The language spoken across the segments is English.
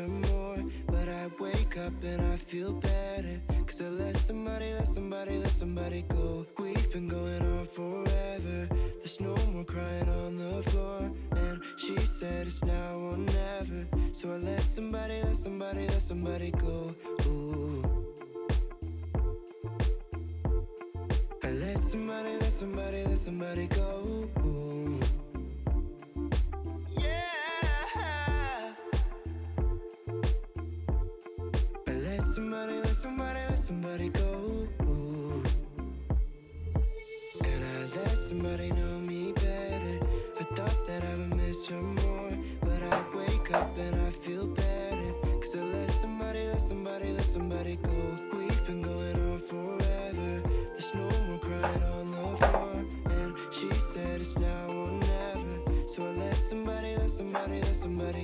her more, but I wake up and I feel better, cause I let somebody go. We've been going on forever, there's no more crying on the floor, and she said it's now or never, so I let somebody go. Ooh. I let somebody go. Ooh. Yeah. I let somebody go. Ooh. And I let somebody know me better. I thought that I would miss her more, but I wake up and I feel better, cause I let somebody go. We've been going on forever, there's no more crying on the floor, and she said it's now or never, so I let somebody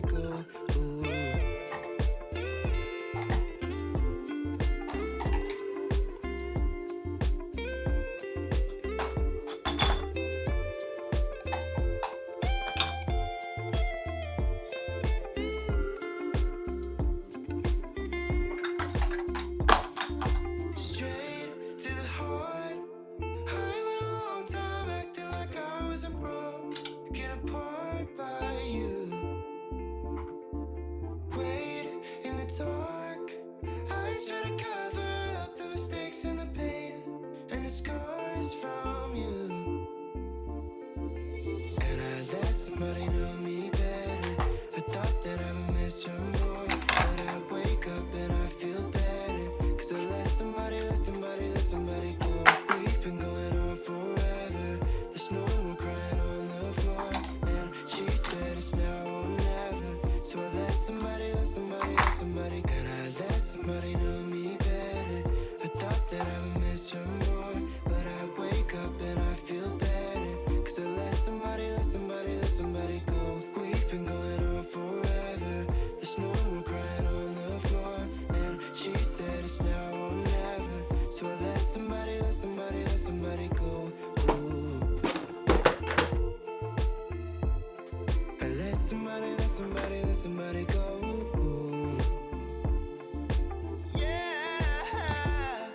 go. Ooh. Somebody know me better. I thought that I would miss her more, but I wake up and I feel better, cause I let somebody go. We've been going on forever, there's no more crying on the floor, and she said it's now or never, so I let somebody and I let somebody know me better. I thought that I would miss her more, but I wake up and I feel better, cause I let somebody go. We've been going on forever, there's no more crying on the floor, and she said it's now or never, so I let somebody go. Ooh. I let somebody go. Ooh. Yeah.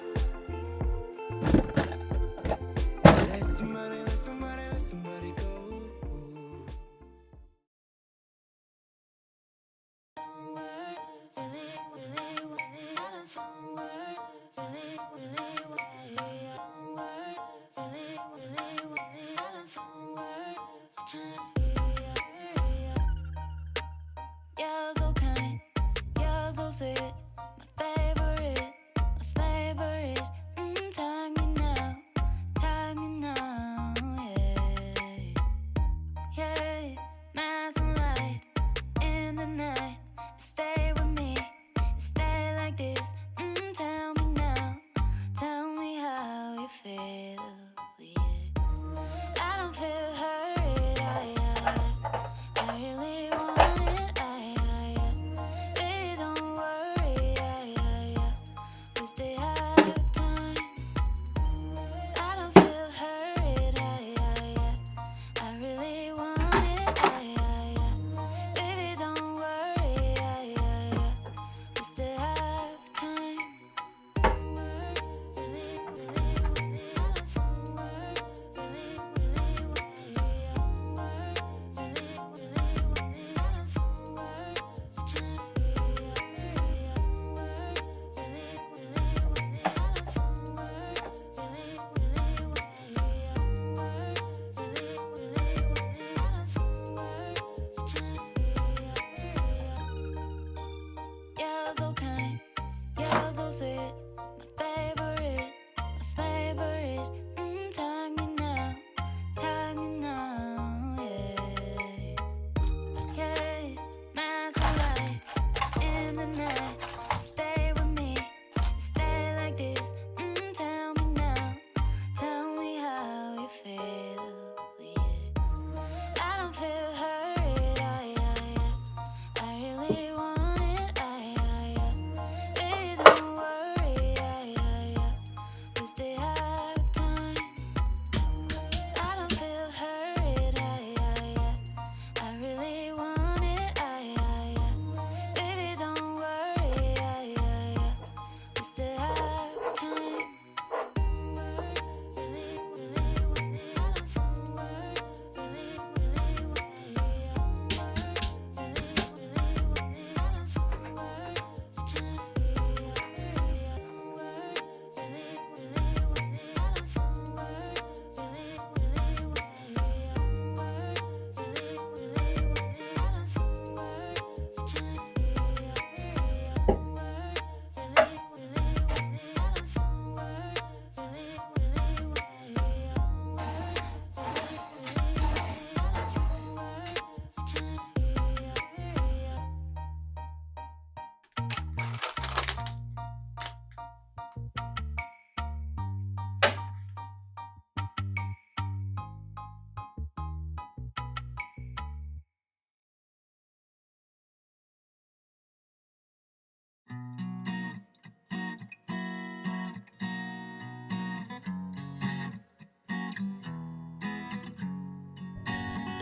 I let somebody go. You're so kind, you're so sweet, my favorite. Tag me now, yeah. My sunlight in the night, stay with me, stay like this. Tell me now, tell me how you feel, yeah. I don't feel hurt, I really want it, baby, don't worry, we still have time. I don't feel hurt, I really want it, baby, don't worry, we still have time. You're so kind, you're so sweet, my favorite. Tag me now, yeah. My sunlight in the night, stay with me, stay like this. Tell me now, tell me how you feel, yeah. I don't feel hurt, I really want it, baby, don't worry,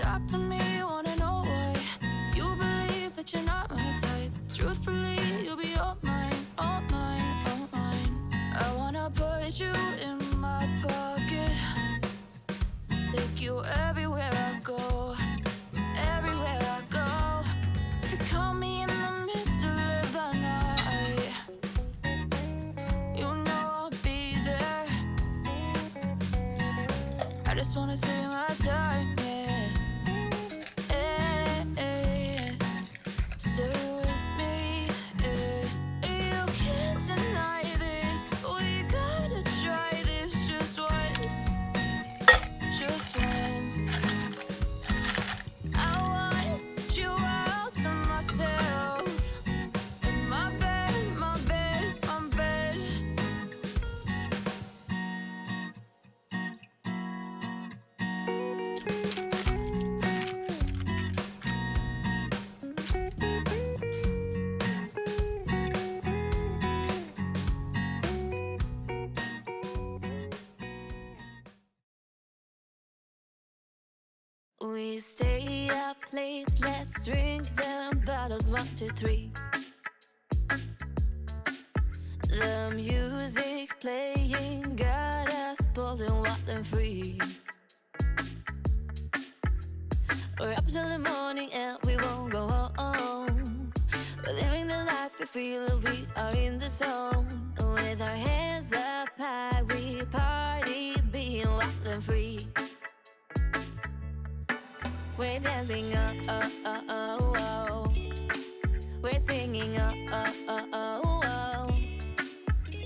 Talk to me, wanna know why you believe that you're not my type. Truthfully, you'll be all mine, all mine, all mine. I wanna put you in my pocket, take you everywhere I go, everywhere I go. If you call me in the middle of the night, you know I'll be there. I just wanna say my time, yeah. Hey, hey. Stay with me, hey. You can't deny this. We gotta try this just once, just once. I want you out to myself, in my bed, my bed, my bed. We stay up late, let's drink them bottles 1, 2, 3. The music's playing, got us pulling wild and free. We're up till the morning and we won't go home. We're living the life we feel, we are in the zone. With our hands up high, we party, being wild and free. We're dancing, oh, oh, oh, oh. We're singing, oh, oh, oh, oh, oh.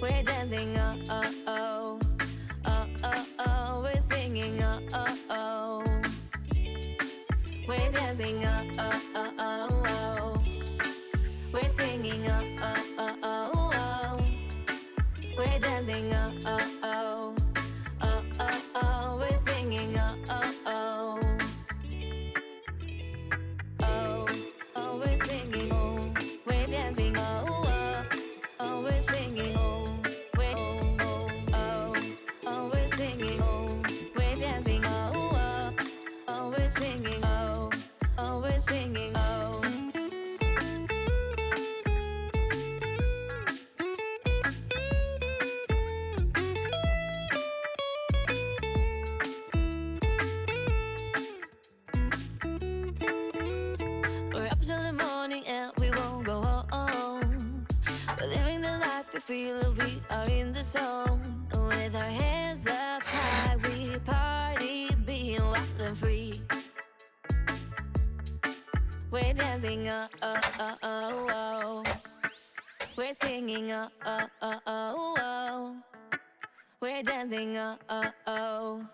We're dancing, oh, oh, oh. Oh, oh, oh. We're singing, oh, oh, oh. We're dancing, oh, oh, oh, oh, oh. We're singing, oh, oh, oh, oh, oh. We're dancing, oh, oh, oh. Oh, oh, oh. We're singing, oh, oh, oh. Oh, oh, we're singing, oh, we're dancing, oh, oh, oh, we're singing, oh, we're, oh, oh, oh, we're singing, oh, we're dancing, oh, oh, we're singing, oh, we're singing, oh. We're up till the morning and we won't go home. We're living the life we feel, we are in the zone. With our hands up high, we party, being wild and free. We're dancing, oh, oh, oh, oh, oh. We're singing, oh, oh, oh, oh, oh. We're dancing, oh, oh, oh.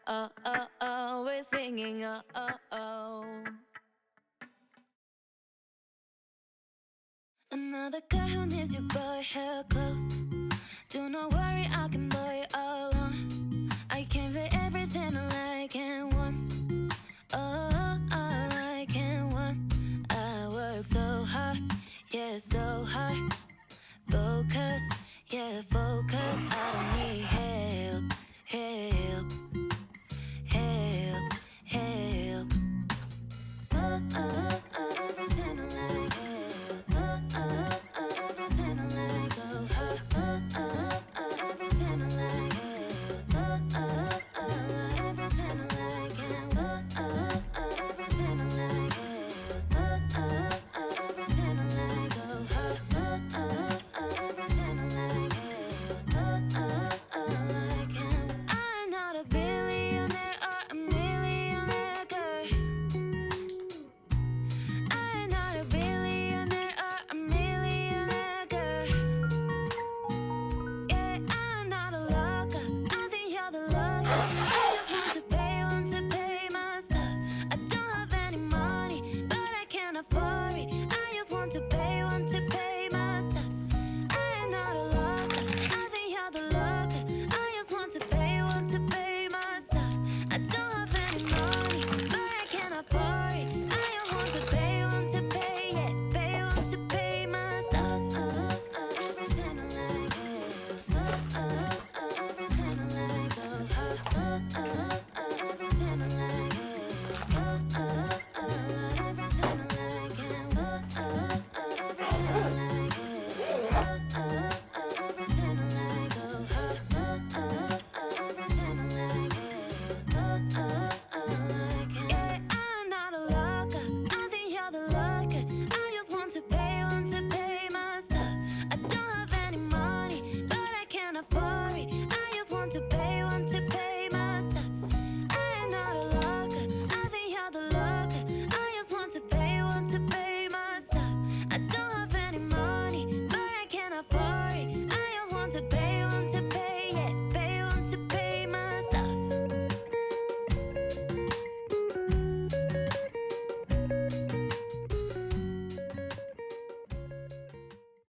Oh, oh, oh. We're singing, oh, oh, oh. Another guy who needs you, boy, her clothes. Do not worry, I can buy it all on. I can be everything I like and want. Oh, I like and want. I work so hard, yeah, so hard. Focus, yeah, focus. I don't need help, help, help, help. Oh, oh, oh, everything I like. Oh, oh, oh, everything I like. Oh, oh, oh, oh, everything I like. Oh, oh, oh, everything I like. Oh, oh, oh, everything I like. Oh, oh, oh, everything I like. Oh, oh, oh, everything I like. Oh, oh, oh. to bear.